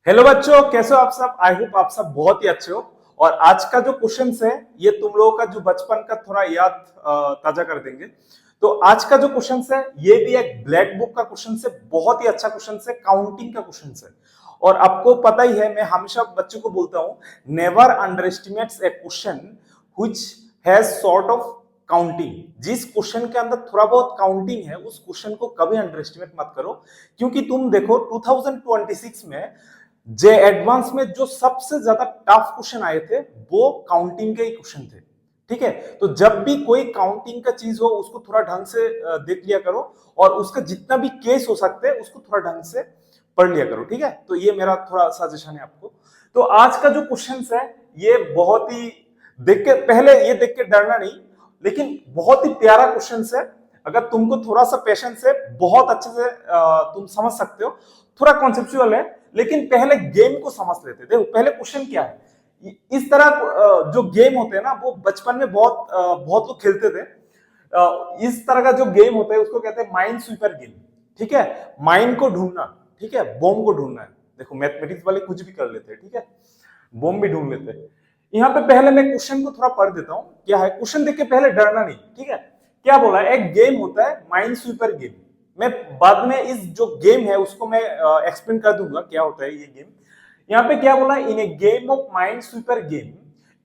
Hello बच्चों, कैसे हो आप सब। आई होप आप सब बहुत ही अच्छे हो। और आज का जो क्वेश्चन है ये तुम लोगों का जो बचपन का थोड़ा याद ताजा कर देंगे। तो आज का जो क्वेश्चन है ये भी एक ब्लैक बुक का क्वेश्चन है, बहुत ही अच्छा क्वेश्चन है, काउंटिंग का क्वेश्चन है। और आपको पता ही है, मैं हमेशा बच्चों को बोलता हूँ, never under estimates A question which has sort of counting. जिस क्वेश्चन के अंदर थोड़ा बहुत काउंटिंग है उस क्वेश्चन को कभी अंडर एस्टिमेट मत करो। क्योंकि तुम देखो 2026 में जे एडवांस में जो सबसे ज्यादा टफ क्वेश्चन आए थे वो काउंटिंग के ही क्वेश्चन थे। ठीक है, तो जब भी कोई काउंटिंग का चीज हो उसको थोड़ा ढंग से देख लिया करो, और उसका जितना भी केस हो सकते हैं उसको थोड़ा ढंग से पढ़ लिया करो। ठीक है, तो ये मेरा थोड़ा सजेशन है आपको। तो आज का जो क्वेश्चन है ये बहुत ही देख के, पहले ये देख के डरना नहीं, लेकिन बहुत ही प्यारा क्वेश्चन है। अगर तुमको थोड़ा सा पेशेंस है, बहुत अच्छे से तुम समझ सकते हो। थोड़ा कॉन्सेप्चुअल है, लेकिन पहले गेम को समझ लेते। देखो पहले क्वेश्चन क्या है। इस तरह जो गेम होते हैं ना, वो बचपन में बहुत लोग खेलते थे। इस तरह का जो गेम होता है उसको कहते हैं माइंड स्वीपर गेम। ठीक है, माइंड को ढूंढना, ठीक है, बॉम्ब को ढूंढना है। देखो मैथमेटिक्स वाले कुछ भी कर लेते हैं, ठीक है, बॉम्ब भी ढूंढ लेते हैं। यहाँ पे पहले मैं क्वेश्चन को थोड़ा पढ़ देता हूँ, क्या है क्वेश्चन देख के पहले डरना नहीं। ठीक है, क्या बोला, एक गेम होता है माइंड स्वीपर गेम। मैं बाद में इस जो गेम है उसको मैं एक्सप्लेन कर दूंगा क्या होता है ये गेम। यहाँ पे क्या बोला, in a game of minesweeper game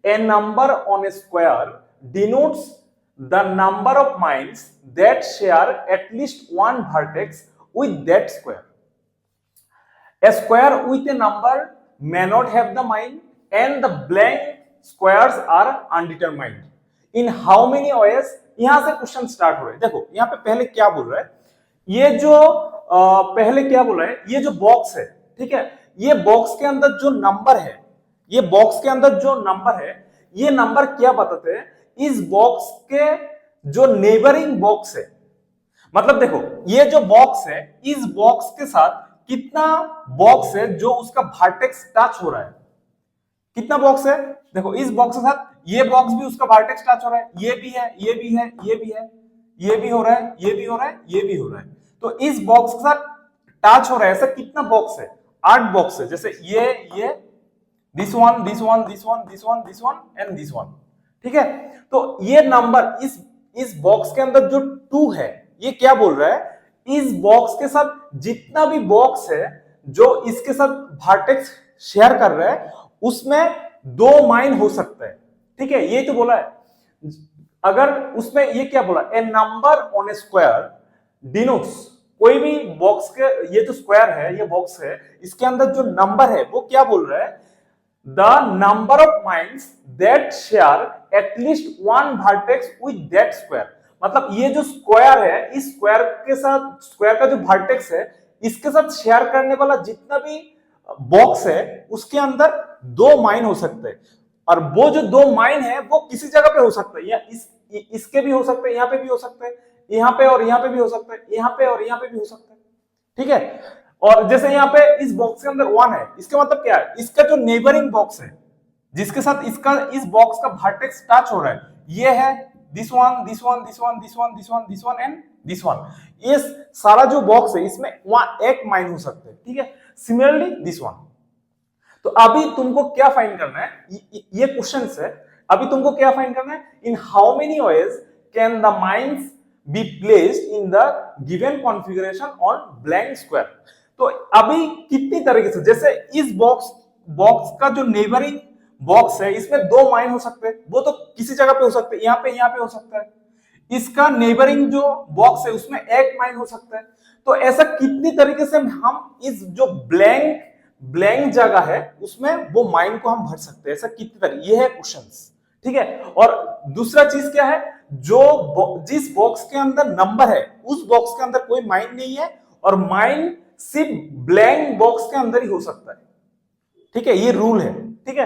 a number on a square denotes the number of mines that share at least one vertex with that square. A square with a number may not have the mind and the blank squares are undetermined. In how many ways? यहां से question start हो रहा है। देखो यहाँ पे पहले क्या बोल रहा है, ये जो पहले क्या बोल रहा है, ये जो बॉक्स है, ठीक है, ये बॉक्स के अंदर जो नंबर है, ये बॉक्स के अंदर जो नंबर है, ये नंबर क्या बताते हैं, इस बॉक्स के जो नेबरिंग बॉक्स है। मतलब देखो ये जो बॉक्स है, इस बॉक्स के साथ कितना बॉक्स है जो उसका वर्टेक्स टच हो रहा है। कितना बॉक्स है, देखो इस बॉक्स के साथ ये बॉक्स भी उसका वर्टेक्स टच हो रहा है, ये भी है, ये भी है, ये भी है, ये भी हो रहा है, ये भी हो रहा है, ये भी हो रहा है। तो इस बॉक्स के साथ टच हो रहा है, ऐसा कितना बॉक्स है, 8 बॉक्स है। जैसे ये this one, this one, this one, this one, this one and this one. ठीक है, तो ये नंबर इस बॉक्स के अंदर जो 2 है, ये क्या बोल रहा है, इस बॉक्स के साथ जितना भी बॉक्स है जो इसके साथ वर्टेक्स शेयर कर रहा है उसमें 2 माइन हो सकता है। ठीक है, ये तो बोला है। अगर उसमें ये क्या बोला, a number on a square denotes, कोई भी बॉक्स के, ये जो स्क्वायर है, ये बॉक्स है, इसके अंदर जो नंबर है वो क्या बोल रहा है, the number of mines that share at least one vertex with that square. मतलब ये जो स्क्वायर है, इस स्क्वायर के साथ, स्क्वायर का जो वर्टेक्स है, इसके साथ शेयर करने वाला जितना भी बॉक्स है उसके अंदर 2 माइन हो सकते हैं। और वो जो 2 माइन है वो किसी जगह पे हो सकता है, या इसके भी हो सकते हैं, यहाँ पे भी हो सकते हैं, यहाँ पे और यहाँ पे भी हो सकता है, यहाँ पे और यहाँ पे भी हो सकता है। ठीक है, और जैसे यहाँ पे इस बॉक्स के अंदर 1 है, इसका मतलब क्या है, इसका जो नेबरिंग बॉक्स है जिसके साथ इसका इस बॉक्स का वर्टेक्स टच हो रहा है, ये है this one, this one, this one, this one, this one, this one and this one. ये सारा जो बॉक्स है इसमें वहां एक माइन हो सकते हैं। ठीक है, सिमिलरली दिस वन। तो अभी तुमको क्या फाइंड करना है, ये क्वेश्चन है। अभी तुमको क्या फाइंड करना है, in how many ways can the minds be placed in the given configuration on blank square. तो अभी कितनी तरीके से, जैसे इस बॉक्स का जो नेबरिंग बॉक्स है इसमें 2 माइन हो सकते हैं, वो तो किसी जगह पे हो सकते हैं, यहाँ पे हो सकता है। इसका नेबरिंग जो बॉक्स है उसमें 1 माइन हो सकता है। तो ऐसा कितनी तरीके से हम इस जो ब्लैंक जगह है उसमें वो माइन को हम भर सकते हैं, ऐसा कितनी तरीके, ये है क्वेश्चंस। ठीक है, और दूसरा चीज क्या है, जो जिस बॉक्स के अंदर नंबर है उस बॉक्स के अंदर कोई माइन नहीं है, और माइन सिर्फ ब्लैंक बॉक्स के अंदर ही हो सकता है। ठीक है, ये रूल है। ठीक है,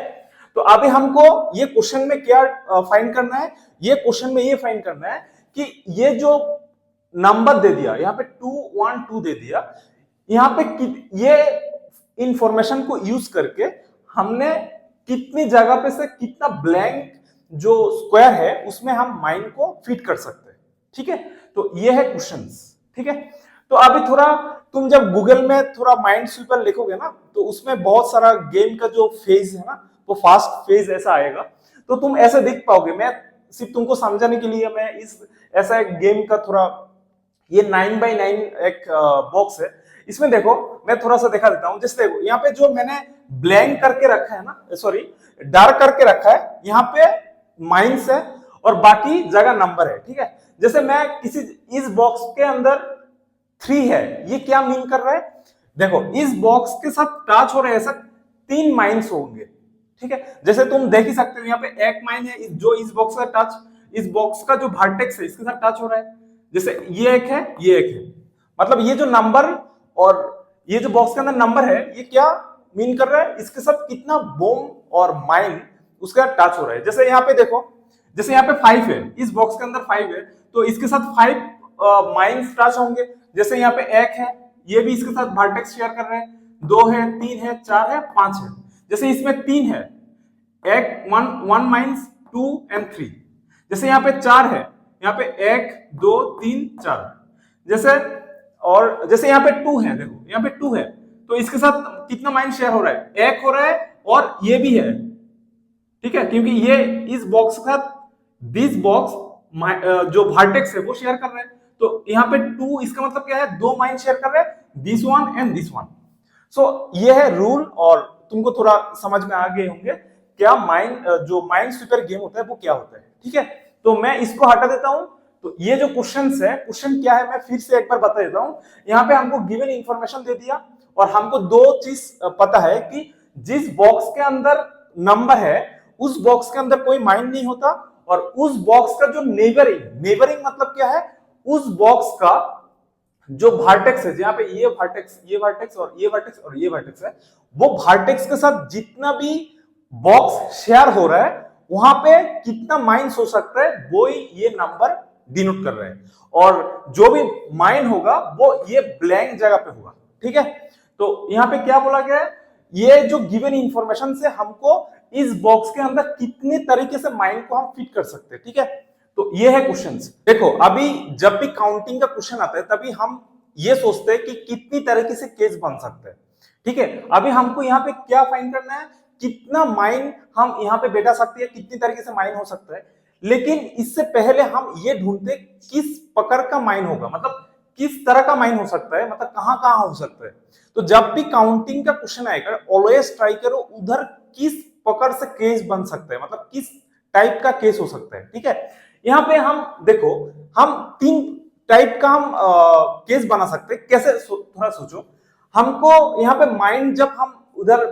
तो अभी हमको ये क्वेश्चन में क्या फाइंड करना है, ये क्वेश्चन में ये फाइंड करना है कि ये जो नंबर दे दिया यहाँ पे 2 1 2 दे दिया, यहाँ पे ये इंफॉर्मेशन को यूज करके हमने कितनी जगह पे से कितना ब्लैंक जो स्क्वायर है उसमें हम माइन को फिट कर सकते हैं। ठीक है, तो ये है क्वेश्चंस। ठीक है, तो अभी थोड़ा तुम जब गूगल में थोड़ा माइंड स्वीपर लिखोगे ना, तो उसमें बहुत सारा गेम का जो फेज है ना, वो फास्ट फेज ऐसा आएगा, तो तुम ऐसे देख पाओगे। मैं सिर्फ तुमको समझाने के लिए मैं इस ऐसा एक गेम का थोड़ा, ये 9x9 एक बॉक्स है, इसमें देखो मैं थोड़ा सा दिखा देता हूं। जैसे देखो यहाँ पे जो मैंने ब्लैंक करके रखा है ना, सॉरी डार्क करके रखा है, यहाँ पे माइंस है और बाकी जगह नंबर है, ठीक है। जैसे मैं किसी इस बॉक्स के अंदर 3 है, ये क्या मीन कर रहा है, देखो इस बॉक्स के साथ टच हो रहे हैं, ऐसा 3 माइंस होंगे, ठीक है। जैसे तुम देख ही सकते हो यहाँ पे एक माइन है जो इस बॉक्स का टच, इस बॉक्स का जो वर्टेक्स है इसके साथ टच हो रहा है। जैसे ये एक है, ये एक है, मतलब ये जो नंबर और ये जो बॉक्स के अंदर नंबर है, ये क्या मीन कर रहा है, इसके साथ कितना बोम और माइन उसका टच हो रहा है। जैसे यहाँ पे देखो, जैसे यहाँ पे 5 है, इस बॉक्स के अंदर 5 है, तो इसके साथ 5 माइंस टच होंगे। जैसे यहाँ पे एक है, ये भी इसके साथ वर्टेक्स शेयर कर रहे हैं, 2 है, 3 है, 4 है, 5 है। जैसे इसमें 3 है, एक 1 माइंस 2 एंड 3। जैसे यहाँ पे 4 है, यहाँ पे 1 2 3 4। जैसे और जैसे यहाँ पे 2 है, देखो यहाँ पे 2 है, तो इसके साथ कितना माइंड शेयर हो रहा है, 1 हो रहा है, और ये भी है, ठीक है, क्योंकि ये इस बॉक्स के साथ दिस बॉक्स जो वर्टेक्स है वो शेयर कर रहे हैं। तो यहाँ पे 2, इसका मतलब क्या है, 2 माइंड शेयर कर रहे हैं, this one and this one. So ये है रूल, और तुमको थोड़ा समझ में आ गए होंगे क्या माइंड, जो माइंड स्वीपर गेम होता है वो क्या होता है, ठीक है। तो मैं इसको हटा देता हूं। तो ये जो क्वेश्चंस है, क्वेश्चन क्या है मैं फिर से एक बार बता देता हूं। यहाँ पे हमको गिवन इंफॉर्मेशन दे दिया, और हमको 2 चीज पता है कि जिस बॉक्स के अंदर नंबर है उस बॉक्स के अंदर कोई माइंड नहीं होता, और उस बॉक्स का जो नेबरिंग मतलब क्या है, उस बॉक्स का जो वर्टेक्स है, जहां पे ये वर्टेक्स, ये वर्टेक्स और ये वर्टेक्स और ये वर्टेक्स है, वो वर्टेक्स के साथ जितना भी बॉक्स शेयर हो रहा है वहां पे कितना माइंस हो सकता है, वो ही ये नंबर डिनोट कर रहे हैं। और जो भी माइन होगा वो ये ब्लैंक जगह पे होगा, ठीक है। तो यहाँ पे क्या बोला गया है, ये जो गिवन इंफॉर्मेशन से हमको इस बॉक्स के अंदर कितने तरीके से माइन को हम फिट कर सकते हैं, ठीक है। तो ये है क्वेश्चंस। देखो अभी जब भी काउंटिंग का क्वेश्चन आता है तभी हम ये सोचते हैं कि कितनी तरीके से केस बन सकते हैं, ठीक है। अभी हमको यहाँ पे क्या फाइंड करना है, कितना माइन हम यहाँ पे बैठा सकते हैं, कितनी तरीके से माइन हो सकता है। लेकिन इससे पहले हम ये ढूंढते किस प्रकार का माइन होगा, मतलब किस तरह का माइन हो सकता है, मतलब कहां कहां हो सकता है। तो जब भी काउंटिंग का क्वेश्चन आएगा ऑलवेज ट्राई करो उधर किस प्रकार से केस बन सकता है, मतलब किस टाइप का केस हो सकता है, ठीक है। यहाँ पे हम देखो, हम 3 टाइप का हम केस बना सकते हैं। कैसे, थोड़ा सोचो। हमको यहाँ पे माइंड जब हम उधर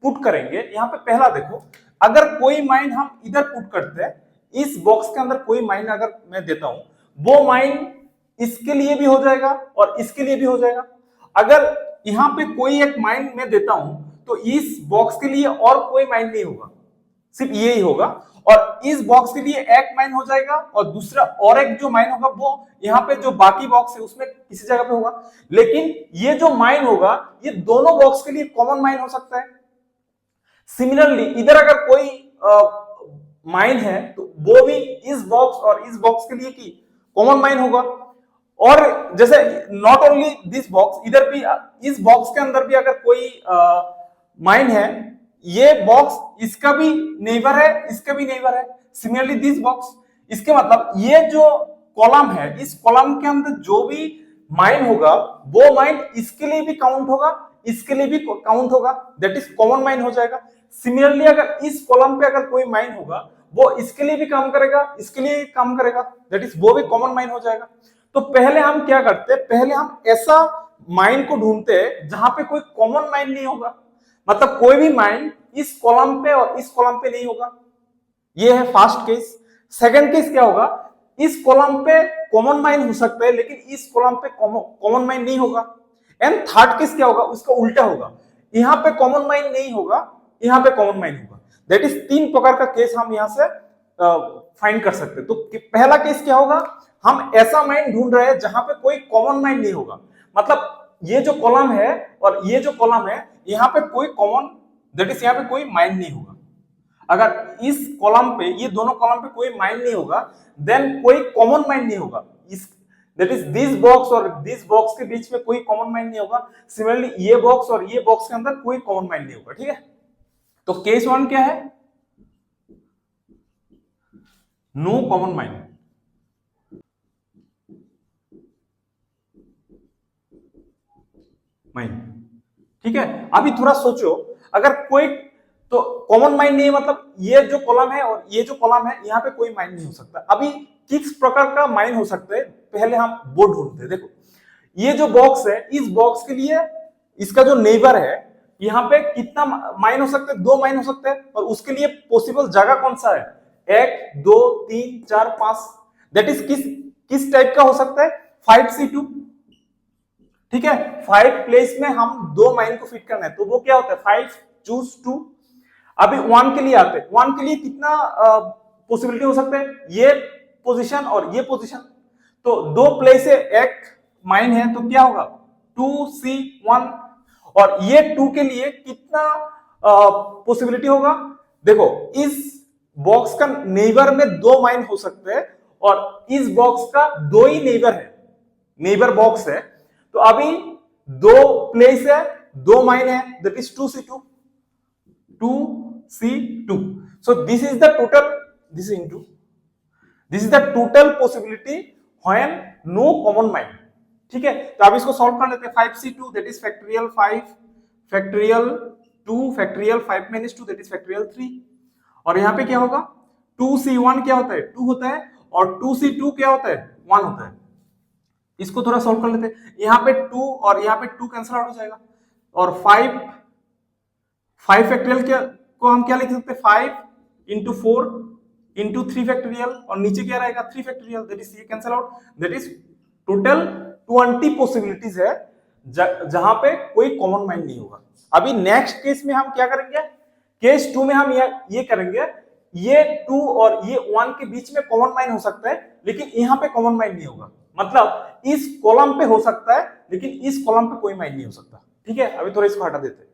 पुट करेंगे, यहाँ पे पहला देखो, अगर कोई माइंड हम इधर पुट करते हैं, इस बॉक्स के अंदर कोई माइंड अगर मैं देता हूं, वो माइंड इसके लिए भी हो जाएगा और इसके लिए भी हो जाएगा। अगर यहाँ पे कोई एक माइंड मैं देता हूं, तो इस बॉक्स के लिए और कोई माइंड नहीं होगा, सिर्फ ये ही होगा, और इस बॉक्स के लिए एक माइन हो जाएगा, और दूसरा और एक जो माइन होगा वो यहाँ पे जो बाकी बॉक्स है उसमें किसी जगह पे होगा। लेकिन ये जो माइन होगा ये दोनों बॉक्स के लिए कॉमन माइन हो सकता है। सिमिलरली इधर अगर कोई माइन है तो वो भी इस बॉक्स और इस बॉक्स के लिए की कॉमन माइन होगा। और जैसे नॉट ओनली दिस बॉक्स, इधर भी इस बॉक्स के अंदर भी अगर कोई माइन है, ये बॉक्स इसका भी नेबर है, इसका भी नेबर है। सिमिलरली दिस बॉक्स, इसके मतलब ये जो कॉलम है, इस कॉलम के अंदर जो भी माइन होगा वो माइन इसके लिए भी काउंट होगा, इसके लिए भी काउंट होगा, दैट इज कॉमन माइन हो जाएगा। सिमिलरली अगर इस कॉलम पे अगर कोई माइन होगा वो इसके लिए भी काम करेगा, इसके लिए भी काम करेगा, दैट इज वो भी कॉमन माइन हो जाएगा। तो पहले हम क्या करते हैं, पहले हम ऐसा माइन को ढूंढते हैं जहां पे कोई कॉमन माइन नहीं होगा, मतलब कोई भी माइन इस कॉलम पे और इस कॉलम पे नहीं होगा। ये है फर्स्ट केस। सेकंड केस क्या होगा, इस कॉलम पे कॉमन माइन हो सकता है लेकिन इस कॉलम पे कॉमन माइन नहीं होगा। एंड थर्ड केस क्या होगा, उसका उल्टा होगा, यहां पे कॉमन माइन नहीं होगा, यहां पे कॉमन माइन होगा। दैट इज 3 प्रकार का केस हम यहां से फाइंड कर सकते हैं। तो पहला केस क्या होगा, हम ऐसा माइन ढूंढ रहे हैं जहां पे कोई कॉमन माइन नहीं होगा, मतलब ये जो कॉलम है और ये जो कॉलम है यहाँ पे कोई कॉमन, दैट इज यहाँ पे कोई माइन नहीं होगा। अगर इस कॉलम पे, ये दोनों कॉलम पे कोई माइन नहीं होगा, देन कोई कॉमन माइन नहीं होगा। इस दैट इज दिस बॉक्स और दिस बॉक्स के बीच में कोई कॉमन माइंड नहीं होगा। सिमिलरली ये बॉक्स और ये बॉक्स के अंदर कोई कॉमन माइंड नहीं होगा, ठीक है। तो केस वन क्या है, नो कॉमन माइंड। ठीक है। अभी थोड़ा सोचो, अगर कोई तो कॉमन माइंड नहीं है, मतलब ये जो कॉलम है और ये जो कॉलम है, यहाँ पे कोई माइंड नहीं हो सकता। अभी किस प्रकार का माइंड हो सकता है, पहले हम वो ढूंढते हैं। देखो ये जो बॉक्स है, इस बॉक्स के लिए इसका जो नेबर है, यहाँ पे कितना माइन हो सकते हैं, 2 माइन हो सकते हैं। और उसके लिए पॉसिबल जगह कौन सा है, 1 2 3 4 5। दैट इज किस टाइप का हो सकता है, 5C2। ठीक है, 5 प्लेस में हम 2 माइन को फिट करना है, तो वो क्या होता है 5 चूज 2। अभी 1 के लिए आते हैं, 1 के लिए कितना पॉसिबिलिटी हो सकता है, ये पोजीशन और ये पोजीशन। तो 2 प्लेस है, एक माइन है, तो क्या होगा 2C1। और ये 2 के लिए कितना पॉसिबिलिटी होगा, देखो इस बॉक्स का नेबर में 2 माइन हो सकते हैं और इस बॉक्स का 2 ही नेबर है, नेबर बॉक्स है। तो अभी 2 प्लेस है, 2 माइन है, that is 2C2। 2C2। So this is the total, this is into, this is the total possibility when no common mind। ठीक है, तो अब इसको सॉल्व कर लेते हैं। 5C2 that is factorial 5 factorial 2 factorial 5 minus 2 that is factorial 3। और यहाँ पे क्या होगा, 2C1 क्या होता है 2 होता है, और 2C2 क्या होता है 1 होता है। इसको थोड़ा सॉल्व कर लेते हैं। यहाँ पे 2 और यहाँ पे 2 कैंसिल आउट हो जाएगा, और 5 फैक्टोरियल को हम क्या लिख सकते हैं, 5 इंटू 4 इंटू 3 फैक्टोरियल, और नीचे क्या रहेगा 3 फैक्टोरियल, दैट इज ये cancel out. That is total 20 possibilities है जहां पे कोई कॉमन माइंड नहीं होगा। अभी नेक्स्ट केस में हम क्या करेंगे, केस 2 में हम ये करेंगे, ये 2 और ये 1 के बीच में कॉमन माइंड हो सकता है, लेकिन यहाँ पे कॉमन माइंड नहीं होगा। मतलब इस कॉलम पे हो सकता है, लेकिन इस कॉलम पे कोई माइंड नहीं हो सकता। ठीक है, अभी थोड़ा इसको हटा देते हैं।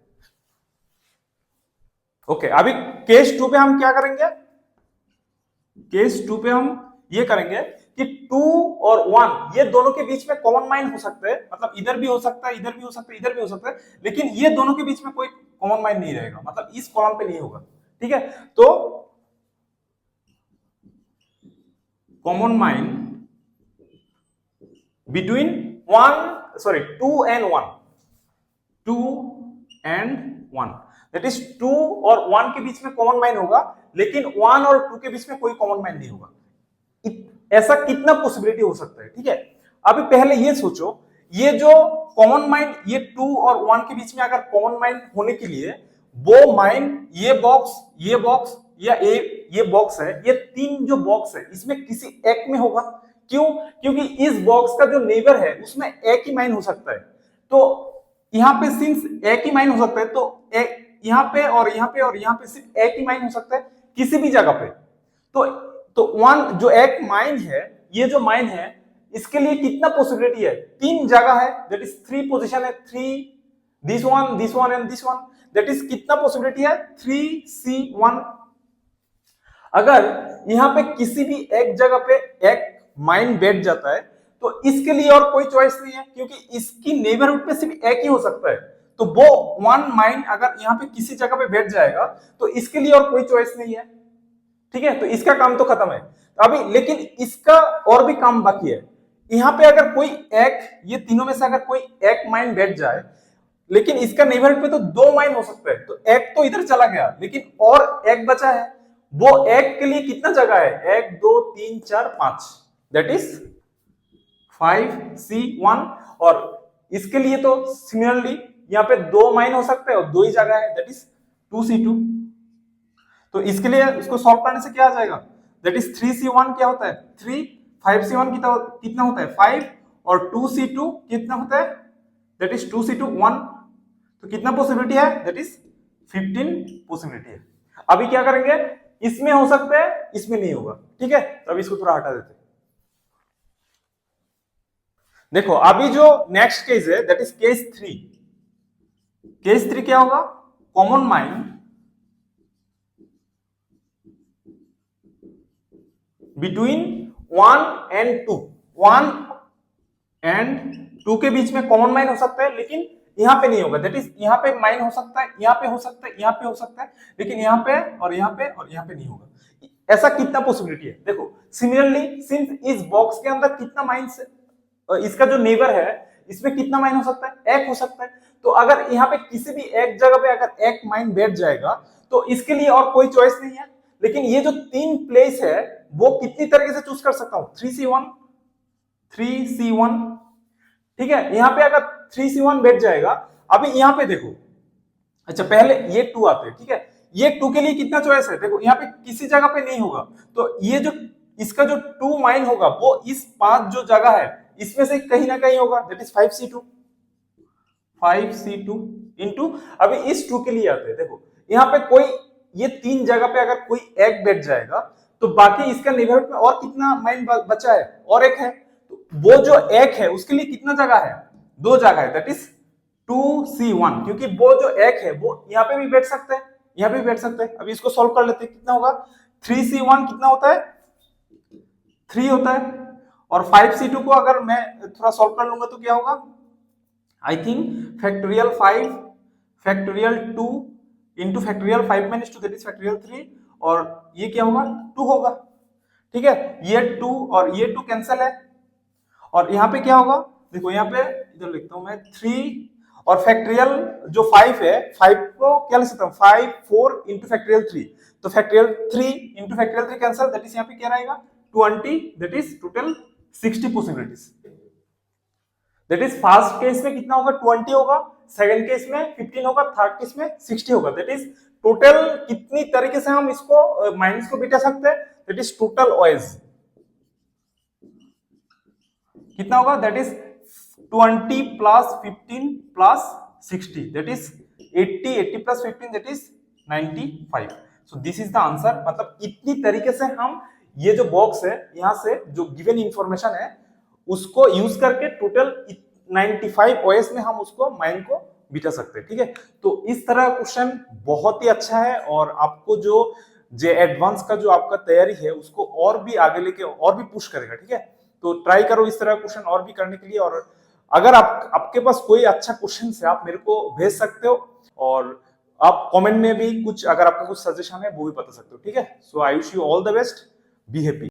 ओके, अभी केस 2 पे हम क्या करेंगे, केस 2 पे हम ये करेंगे कि 2 और 1 ये दोनों के बीच में कॉमन माइंड हो सकते हैं, मतलब इधर भी हो सकता है, इधर भी हो सकता है, इधर भी हो सकता है, लेकिन ये दोनों के बीच में कोई कॉमन माइंड नहीं रहेगा, मतलब इस कॉलम पे नहीं होगा। ठीक है, तो common mind between 2 and 1, 2 and 1, that is 2 और 1 के बीच में कॉमन माइंड होगा, लेकिन 1 और 2 के बीच में कोई कॉमन माइंड नहीं होगा। ऐसा कितना पॉसिबिलिटी हो सकता है। ठीक है, अभी पहले ये सोचो, ये जो कॉमन माइंड, ये 2 और 1 के बीच में अगर कॉमन माइंड होने के लिए वो माइंड ये बॉक्स या ये बॉक्स है, ये 3 जो बॉक्स है इसमें किसी एक में होगा। क्यों, क्योंकि इस बॉक्स का जो नेबर है उसमें एक ही माइंड हो सकता है। तो यहाँ पे सिंस एक ही माइंड हो सकता है, तो यहाँ पे और यहाँ पे और यहाँ पे सिर्फ एक ही माइंड हो सकता है किसी भी जगह पे। तो 1 जो एक माइंड है, ये जो माइंड है इसके लिए कितना पॉसिबिलिटी है, 3 जगह है, दैट इज 3 पोजीशन है, 3 this one and this one, that is कितना पॉसिबिलिटी है 3C1। अगर यहाँ पे किसी भी एक जगह पे एक माइंड बैठ जाता है तो इसके लिए और कोई चॉइस नहीं है, क्योंकि इसकी नेबरहुड पे सिर्फ एक ही हो सकता है। तो वो 1 माइंड अगर यहाँ पे किसी जगह पे बैठ जाएगा तो इसके लिए और कोई चॉइस नहीं है। ठीक है, तो इसका काम तो खत्म है अभी, लेकिन इसका और भी काम बाकी है। यहाँ पे अगर कोई एक, ये तीनों में से अगर कोई एक माइंड बैठ जाए, लेकिन इसका नेबरहुड पे तो 2 माइंड हो सकता है, तो एक तो इधर चला गया, लेकिन और एक बचा है। वो एक के लिए कितना जगह है, 1 2 3 4 5, दैट इज 5C1। और इसके लिए तो सिमिलरली यहाँ पे 2 माइंड हो सकते हैं और 2 ही जगह है, दैट इज 2C2। तो इसके लिए इसको सॉल्व करने से क्या आ जाएगा, दैट इज 3C1 क्या होता है 3, 5C1 कितना होता है 5, और 2C2 कितना होता है, दैट इज 2C2 1। तो कितना पॉसिबिलिटी है, दैट इज 15 पॉसिबिलिटी है। अभी क्या करेंगे, इसमें हो सकता है, इसमें नहीं होगा। ठीक है, तो अभी इसको थोड़ा हटा देते हैं। देखो अभी जो नेक्स्ट केस है, दैट इज केस 3। केस 3 क्या होगा, common mind between 1 and 2, 1 and 2 के बीच में कॉमन माइन हो सकता है, लेकिन यहाँ पे नहीं होगा। दैट इज यहाँ पे माइन हो सकता है, यहाँ पे हो सकता है, यहाँ पे हो सकता है, लेकिन यहाँ पे और यहाँ पे और यहाँ पे नहीं होगा। ऐसा कितना पॉसिबिलिटी है देखो। सिमिलरली सिंस इस बॉक्स के अंदर कितना माइन्स, इसका जो नेबर है इसमें कितना माइन हो सकता है, एक हो सकता है। तो अगर यहाँ पे किसी भी एक जगह पे अगर एक माइन बैठ जाएगा तो इसके लिए और कोई चॉइस नहीं है। लेकिन ये जो 3 प्लेस है वो कितनी तरीके से चूज कर सकता हूं, 3C1, ठीक है। यहाँ पे अगर 3C1 बैठ जाएगा, अभी यहाँ पे देखो, अच्छा पहले ये 2 आते हैं, ठीक है। ये 2 के लिए कितना चॉइस है देखो, यहाँ पे किसी जगह पे नहीं होगा, तो ये जो इसका जो 2 माइन होगा वो इस 5 जो जगह है इसमें से कहीं ना कहीं होगा। दैट इज 5C2 इंटू, अभी इस 2 के लिए आते हैं, देखो यहाँ पे कोई ये 3 जगह पे अगर कोई एक बैठ जाएगा तो बाकी इसका नेबरहुड में और कितना माइन बचा है, और एक है। तो वो जो एक है उसके लिए कितना जगह है, 2 जगह है। दैट इज 2C1, क्योंकि वो जो एक है वो यहाँ पे भी बैठ सकते हैं, यहाँ पे भी बैठ सकते हैं। अभी इसको सॉल्व कर लेते हैं, कितना होगा 3C1 कितना होता है, 3 होता है। और 5C2 को अगर मैं थोड़ा सॉल्व कर लूंगा तो क्या होगा, I think factorial 5 factorial 2 into factorial 5 minus 2 that is factorial 3, और ये क्या होगा 2 होगा, ठीक है। ये 2 और ये 2 कैंसिल है, और यहाँ पे क्या होगा देखो, यहाँ पे इधर लिखता हूं मैं 3 और फैक्टोरियल जो 5 है, 5 को क्या लिख सकता हूँ 5 4 इंटू फैक्टोरियल 3, तो factorial 3 into factorial 3 cancel, that is यहाँ पे क्या रहेगा 20, that is total 60 possibilities. That is first case में कितना होगा 20 होगा, सेकंड केस में 15 होगा, थर्ड केस में 60 होगा। दैट इज टोटल कितनी तरीके से हम इसको माइनस को बिठा सकते हैं, दैट इज टोटल ऑयज कितना होगा, that is 20 plus 15 plus 60, that is 80 plus 15 that is 95। So this is the answer. मतलब इतनी तरीके से हम ये जो बॉक्स है यहाँ से जो गिवन इंफॉर्मेशन है उसको यूज करके टोटल 95 ओएस में हम उसको माइन को बिठा सकते हैं, ठीक है। तो इस तरह का क्वेश्चन बहुत ही अच्छा है, और आपको जो जे एडवांस का जो आपका तैयारी है उसको और भी आगे लेके और भी पुश करेगा, ठीक है। तो ट्राई करो इस तरह का क्वेश्चन और भी करने के लिए, और अगर आपके पास कोई अच्छा क्वेश्चन है आप मेरे को भेज सकते हो, और आप कमेंट में भी कुछ अगर आपका कुछ सजेशन है वो भी बता सकते हो, ठीक है। So I wish you all the best, be happy.